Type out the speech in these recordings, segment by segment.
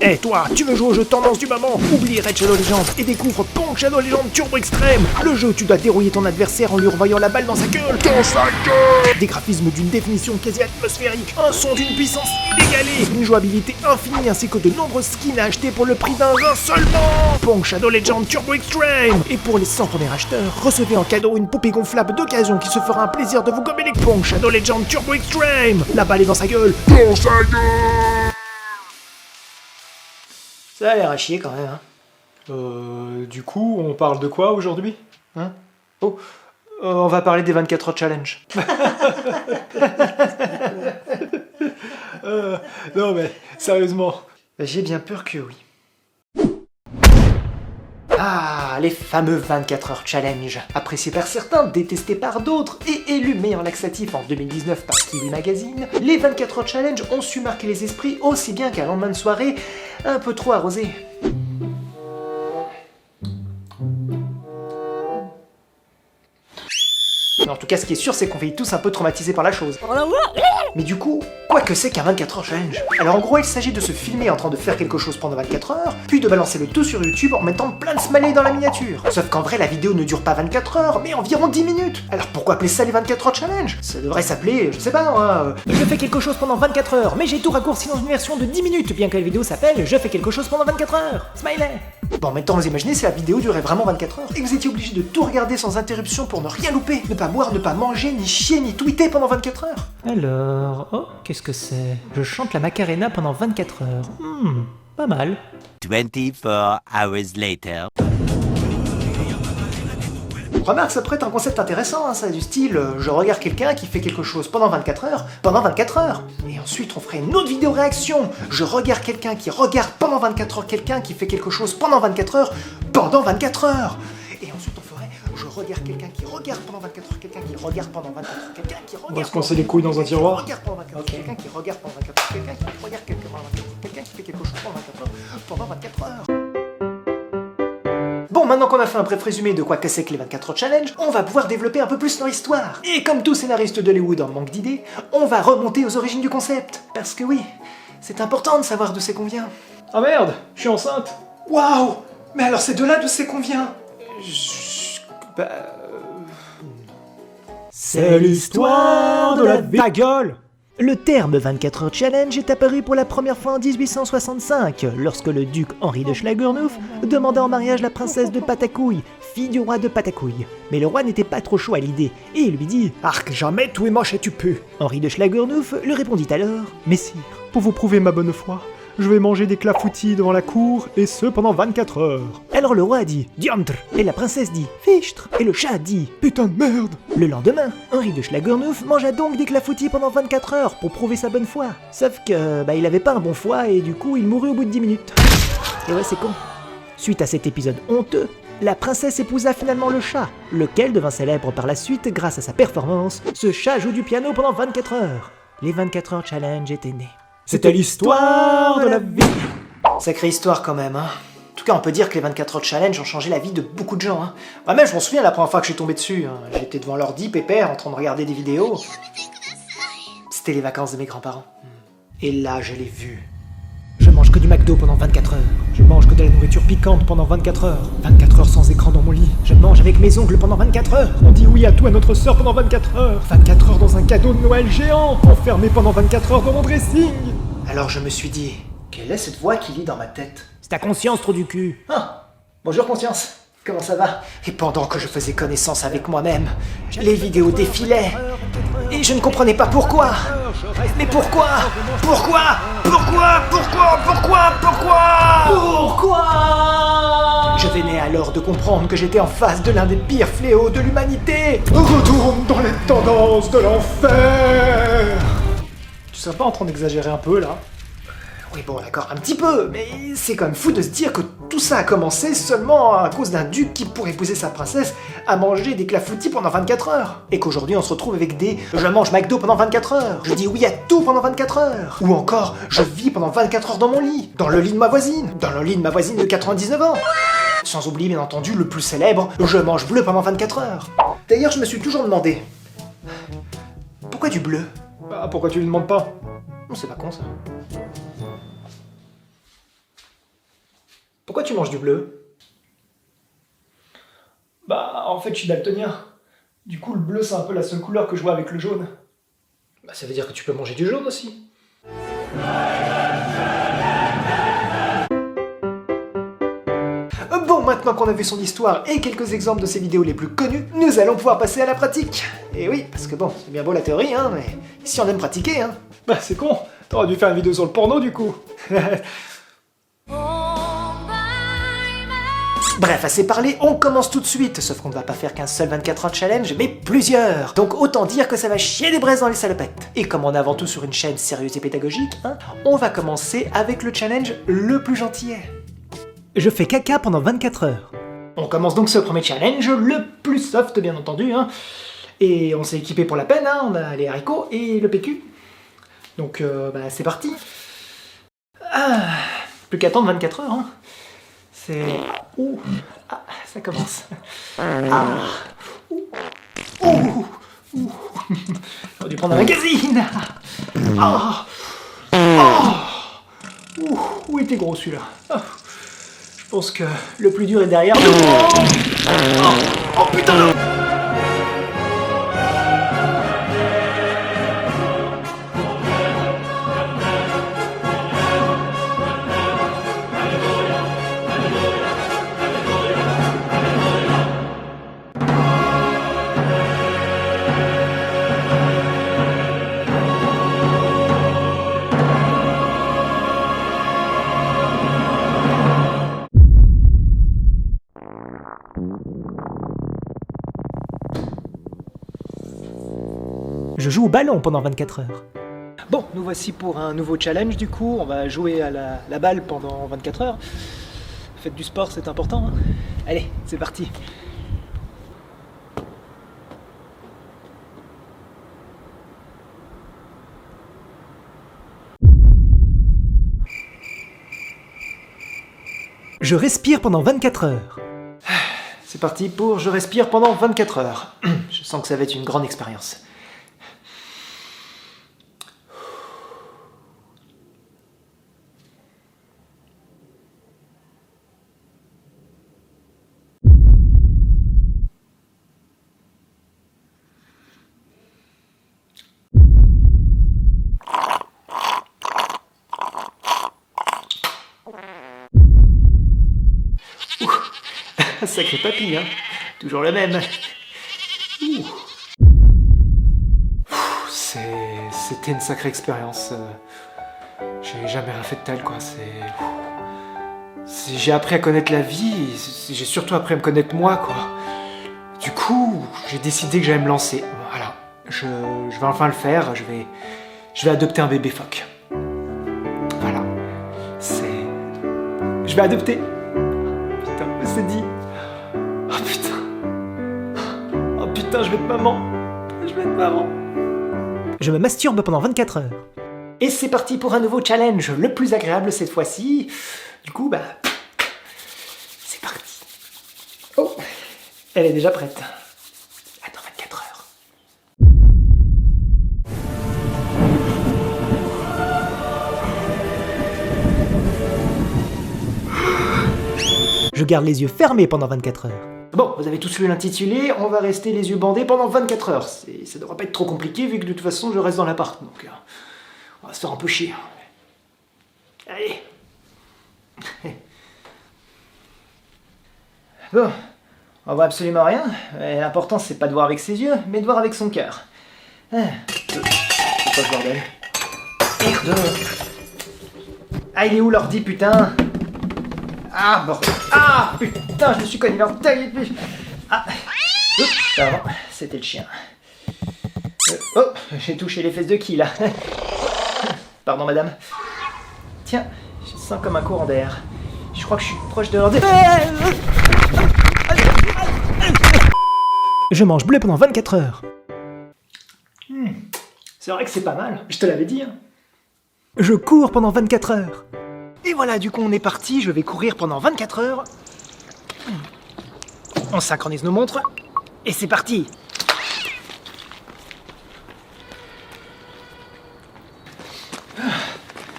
Eh toi, tu veux jouer au jeu tendance du moment? Oublie Raid Shadow Legends et découvre Pong Shadow Legends Turbo Extreme, le jeu où tu dois dérouiller ton adversaire en lui renvoyant la balle dans sa gueule. Dans sa gueule! Des graphismes d'une définition quasi atmosphérique, un son d'une puissance inégalée, une jouabilité infinie ainsi que de nombreux skins à acheter pour le prix d'un jeu seulement. Pong Shadow Legends Turbo Extreme. Et pour les 100 premiers acheteurs, recevez en cadeau une poupée gonflable d'occasion qui se fera un plaisir de vous gommer les Pong Shadow Legends Turbo Extreme. La balle est dans sa gueule. Dans sa gueule! Ça a l'air à chier quand même, hein. Du coup, on parle de quoi aujourd'hui? Hein? Oh, on va parler des 24 heures challenge. Non mais, sérieusement. J'ai bien peur que oui. Ah, les fameux 24 heures challenge. Appréciés par certains, détestés par d'autres et élus meilleur laxatif en 2019 par Kiwi Magazine, les 24 heures challenge ont su marquer les esprits aussi bien qu'un lendemain de soirée un peu trop arrosé. En tout cas, ce qui est sûr, c'est qu'on va tous un peu traumatisés par la chose. Mais du coup, quoi que c'est qu'un 24 heures challenge? Alors en gros, il s'agit de se filmer en train de faire quelque chose pendant 24 heures, puis de balancer le tout sur YouTube en mettant plein de smileys dans la miniature. Sauf qu'en vrai, la vidéo ne dure pas 24 heures, mais environ 10 minutes. Alors pourquoi appeler ça les 24 heures challenge? Ça devrait s'appeler, je sais pas, hein, Je fais quelque chose pendant 24 heures, mais j'ai tout raccourci dans une version de 10 minutes, bien que la vidéo s'appelle Je fais quelque chose pendant 24 heures. Smiley. Bon, maintenant vous imaginez si la vidéo durait vraiment 24 heures et que vous étiez obligé de tout regarder sans interruption pour ne rien louper, ne pas boire, ne pas manger, ni chier, ni tweeter pendant 24 heures. Alors, oh, qu'est-ce que c'est? Je chante la Macarena pendant 24 heures. Pas mal. 24 hours later. Remarque, ça pourrait être un concept intéressant, hein, ça, du style je regarde quelqu'un qui fait quelque chose pendant 24 heures, et ensuite on ferait une autre vidéo réaction, je regarde quelqu'un qui regarde pendant 24 heures quelqu'un qui fait quelque chose pendant 24 heures, et ensuite on ferait je regarde quelqu'un qui regarde pendant 24 heures quelqu'un qui regarde pendant 24 heures quelqu'un qui regarde. On va se coincer les couilles dans un tiroir. Regarde pendant 24 heures quelqu'un qui regarde pendant 24 heures quelqu'un qui regarde quelqu'un pendant 24 heures quelqu'un qui fait quelque chose pendant 24 heures. Bon, maintenant qu'on a fait un bref résumé de quoi que c'est que les 24 heures challenge, on va pouvoir développer un peu plus leur histoire. Et comme tout scénariste d'Hollywood en manque d'idées, on va remonter aux origines du concept. Parce que oui, c'est important de savoir d'où c'est qu'on vient. Ah merde, je suis enceinte. Waouh! Mais alors c'est de là d'où c'est qu'on vient? C'est l'histoire de la vie. Ta gueule! Le terme 24 heures challenge est apparu pour la première fois en 1865, lorsque le duc Henri de Schlagernouf demanda en mariage la princesse de Patacouille, fille du roi de Patacouille. Mais le roi n'était pas trop chaud à l'idée, et il lui dit « Arc, jamais, tout est moche et tu pues !» Henri de Schlagernouf lui répondit alors « Messire, pour vous prouver ma bonne foi, je vais manger des clafoutis devant la cour, et ce pendant 24 heures. » Alors le roi a dit « Diantre !» et la princesse dit « Fichtre !» et le chat a dit « Putain de merde! Le lendemain, Henri de Schlagernouf mangea donc des clafoutis pendant 24 heures pour prouver sa bonne foi. Sauf que, il avait pas un bon foie et du coup il mourut au bout de 10 minutes. Et ouais, c'est con. Suite à cet épisode honteux, la princesse épousa finalement le chat, lequel devint célèbre par la suite grâce à sa performance. Ce chat joue du piano pendant 24 heures. Les 24 heures challenge étaient nés. C'était l'histoire de la vie. Sacrée histoire quand même, hein. En tout cas, on peut dire que les 24 heures challenge ont changé la vie de beaucoup de gens, hein. Moi-même, je m'en souviens la première fois que je suis tombé dessus, hein. J'étais devant l'ordi, pépère, en train de regarder des vidéos. C'était les vacances de mes grands-parents. Et là, je l'ai vu. Je mange que du McDo pendant 24 heures. Je mange que de la nourriture piquante pendant 24 heures. 24 heures sans écran dans mon lit. Je mange avec mes ongles pendant 24 heures. On dit oui à tout à notre sœur pendant 24 heures. 24 heures dans un cadeau de Noël géant, enfermé pendant 24 heures dans mon dressing. Alors je me suis dit, quelle est cette voix qui lit dans ma tête? C'est ta conscience, trou du cul. Ah, bonjour conscience, comment ça va? Et pendant que je faisais connaissance avec moi-même, les vidéos défilaient. Et je ne comprenais pas pourquoi. Mais pourquoi? Je venais alors de comprendre que j'étais en face de l'un des pires fléaux de l'humanité. Retourne dans les tendances de l'enfer. Tu serais pas en train d'exagérer un peu là? Oui bon d'accord, un petit peu, mais c'est quand même fou de se dire que tout ça a commencé seulement à cause d'un duc qui, pour épouser sa princesse, a mangé des clafoutis pendant 24 heures. Et qu'aujourd'hui on se retrouve avec des « je mange McDo pendant 24 heures »,« je dis oui à tout pendant 24 heures », ou encore « je vis pendant 24 heures dans mon lit, dans le lit de ma voisine de 99 ans ». Sans oublier bien entendu le plus célèbre « je mange bleu pendant 24 heures ». D'ailleurs je me suis toujours demandé, pourquoi du bleu? Bah pourquoi tu lui demandes pas? C'est pas con ça. Pourquoi tu manges du bleu? Bah, en fait, je suis daltonien. Du coup, le bleu, c'est un peu la seule couleur que je vois avec le jaune. Bah, ça veut dire que tu peux manger du jaune aussi. Bon, maintenant qu'on a vu son histoire et quelques exemples de ses vidéos les plus connues, nous allons pouvoir passer à la pratique. Et oui, parce que bon, c'est bien beau la théorie, hein, mais si on aime pratiquer, hein. Bah, c'est con. T'aurais dû faire une vidéo sur le porno, du coup. Bref, assez parlé, on commence tout de suite, sauf qu'on ne va pas faire qu'un seul 24 heures challenge, mais plusieurs. Donc autant dire que ça va chier des braises dans les salopettes. Et comme on est avant tout sur une chaîne sérieuse et pédagogique, hein, on va commencer avec le challenge le plus gentillet. Je fais caca pendant 24 heures. On commence donc ce premier challenge, le plus soft bien entendu, hein. Et on s'est équipé pour la peine, hein, on a les haricots et le PQ. Donc bah, c'est parti. Ah, plus qu'à attendre 24 heures, hein. C'est... Ouh. Ah, ça commence. Ah. Ouh. Ouh. Ouh. J'aurais dû prendre un magazine. Ah. Ah. Ouh. Où était gros celui-là? Ah. Je pense que le plus dur est derrière. Oh putain! Je joue au ballon pendant 24 heures. Bon, nous voici pour un nouveau challenge du coup. On va jouer à la balle pendant 24 heures. Faites du sport, c'est important, hein. Allez, c'est parti. Je respire pendant 24 heures. C'est parti pour je respire pendant 24 heures. Je sens que ça va être une grande expérience. Sacré papy, hein. Toujours le même. C'était une sacrée expérience. J'ai jamais rien fait de tel, quoi. J'ai appris à connaître la vie, j'ai surtout appris à me connaître moi, quoi. Du coup, j'ai décidé que j'allais me lancer. Voilà. Je vais enfin le faire, je vais adopter un bébé phoque. Voilà. Je vais adopter. Putain, c'est dit. Oh putain. Oh putain, je vais être maman. Je vais être maman. Je me masturbe pendant 24 heures. Et c'est parti pour un nouveau challenge, le plus agréable cette fois-ci. Du coup, bah... c'est parti. Oh, elle est déjà prête. Attends 24 heures. Je garde les yeux fermés pendant 24 heures. Bon, vous avez tous lu l'intitulé, on va rester les yeux bandés pendant 24 heures. Ça devrait pas être trop compliqué vu que de toute façon je reste dans l'appart, donc on va se faire un peu chier. Allez. Bon, on voit absolument rien. L'important c'est pas de voir avec ses yeux, mais de voir avec son cœur. C'est quoi ce bordel? Merde. Ah, il est où l'ordi, putain? Ah, bon. Ah, putain, je me suis cogné l'orteil. Ah. Pardon, c'était le chien. Oh, j'ai touché les fesses de qui, là? Pardon, madame. Tiens, je sens comme un courant d'air. Je crois que je suis proche de l'ordi. Je mange bleu pendant 24 heures. C'est vrai que c'est pas mal, je te l'avais dit. Hein. Je cours pendant 24 heures. Et voilà, du coup on est parti, je vais courir pendant 24 heures. On synchronise nos montres. Et c'est parti.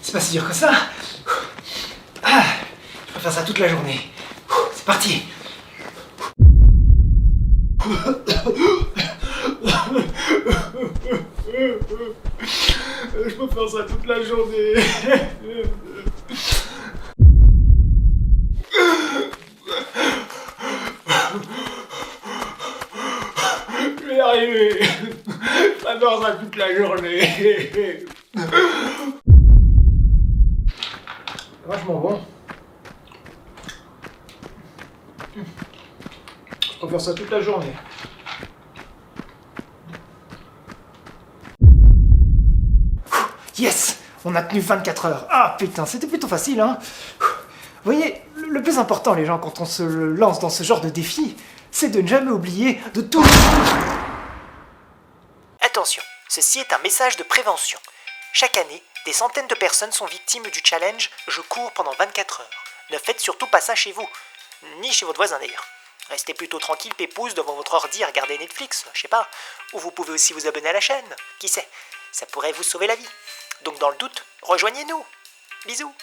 C'est pas si dur que ça. Je peux faire ça toute la journée. C'est parti. Je peux faire ça toute la journée. Je vais y arriver. J'adore ça toute la journée. Vachement bon. Je peux faire ça toute la journée. Yes! On a tenu 24 heures. Ah putain, c'était plutôt facile, hein? Vous voyez, le plus important, les gens, quand on se lance dans ce genre de défi, c'est de ne jamais oublier de tout... Attention, ceci est un message de prévention. Chaque année, des centaines de personnes sont victimes du challenge « Je cours pendant 24 heures ». Ne faites surtout pas ça chez vous. Ni chez votre voisin d'ailleurs. Restez plutôt tranquille, pépouze, devant votre ordi à regarder Netflix, je sais pas. Ou vous pouvez aussi vous abonner à la chaîne. Qui sait, ça pourrait vous sauver la vie. Donc dans le doute, rejoignez-nous. Bisous.